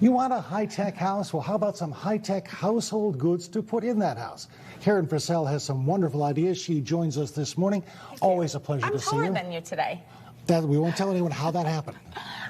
You want a high-tech house? Well, how about some high-tech household goods to put in that house? Karen Purcell has some wonderful ideas. She joins us this morning. Always a pleasure to see you. I'm taller than you today. We won't tell anyone how that happened.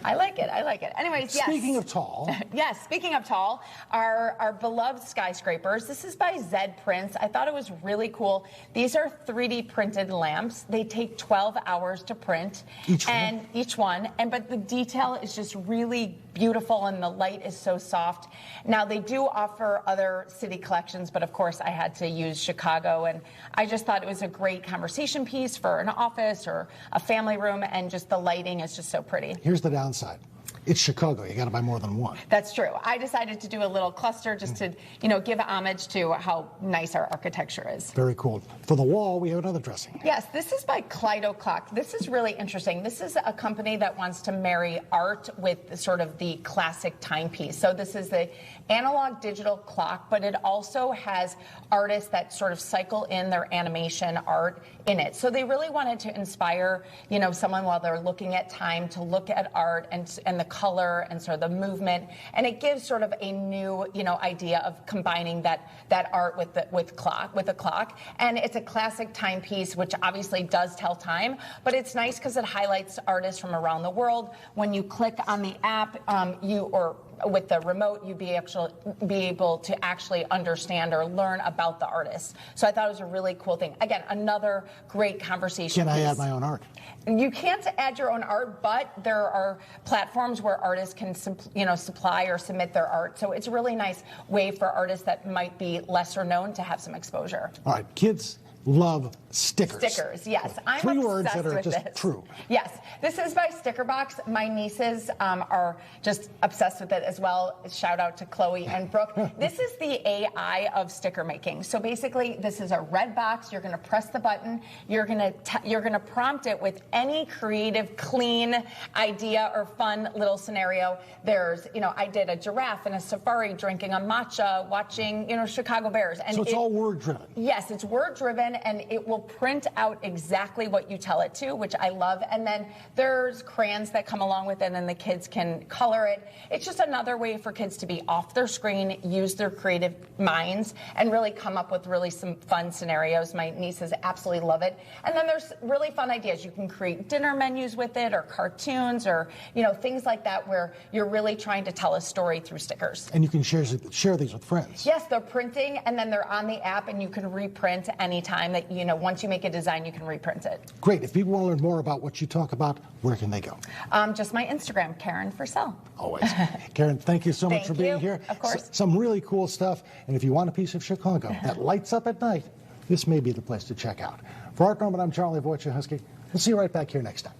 I like it. I like it. Anyways, yes. Speaking of tall. Yes, speaking of tall, our beloved skyscrapers. This is by Zed Prints. I thought it was really cool. These are 3D printed lamps. They take 12 hours to print. Each one. But the detail is just really beautiful and the light is so soft. Now, they do offer other city collections, but of course I had to use Chicago, and I just thought it was a great conversation piece for an office or a family room, and just the lighting is just so pretty. Here's the downside. It's Chicago. You got to buy more than one. That's true. I decided to do a little cluster just to, give homage to how nice our architecture is. Very cool. For the wall, we have another dressing. Yes, this is by Kaleido Clock. This is really interesting. This is a company that wants to marry art with sort of the classic timepiece. So this is the analog digital clock, but it also has artists that sort of cycle in their animation art in it. So they really wanted to inspire, someone while they're looking at time to look at art and the color and sort of the movement, and it gives sort of a new, idea of combining that art with a clock. And it's a classic timepiece, which obviously does tell time, but it's nice because it highlights artists from around the world. When you click on the app, with the remote, you'd be able to actually understand or learn about the artist. So I thought it was a really cool thing. Again, another great conversation piece. Can I add my own art? You can't add your own art, but there are platforms where artists can, supply or submit their art. So it's a really nice way for artists that might be lesser known to have some exposure. All right, kids love stickers. Stickers, yes. I'm Three obsessed words that are with just this. true. Yes. This is by Sticker Box. My nieces are just obsessed with it as well. Shout out to Chloe and Brooke. This is the AI of sticker making. So basically, this is a red box. You're going to press the button. You're going to prompt it with any creative, clean idea or fun little scenario. There's, I did a giraffe in a safari drinking a matcha, watching, Chicago Bears. And so it's all word driven. Yes, it's word driven, and it will print out exactly what you tell it to, which I love. And then there's crayons that come along with it, and the kids can color it. It's just another way for kids to be off their screen, use their creative minds, and really come up with really some fun scenarios. My nieces absolutely love it. And then there's really fun ideas. You can create dinner menus with it, or cartoons, or things like that, where you're really trying to tell a story through stickers. And you can share these with friends. Yes, they're printing, and then they're on the app, and you can reprint anytime that once you make a design, you can reprint it. Great. If people want to learn more about what you talk about, where can they go? Just my Instagram, Karen Purcell. Always. Karen, thank you so much for being here. Of course. Some really cool stuff. And if you want a piece of Chicago that lights up at night, this may be the place to check out. For Art Moment, I'm Charlie Wojciechowski. We'll see you right back here next time.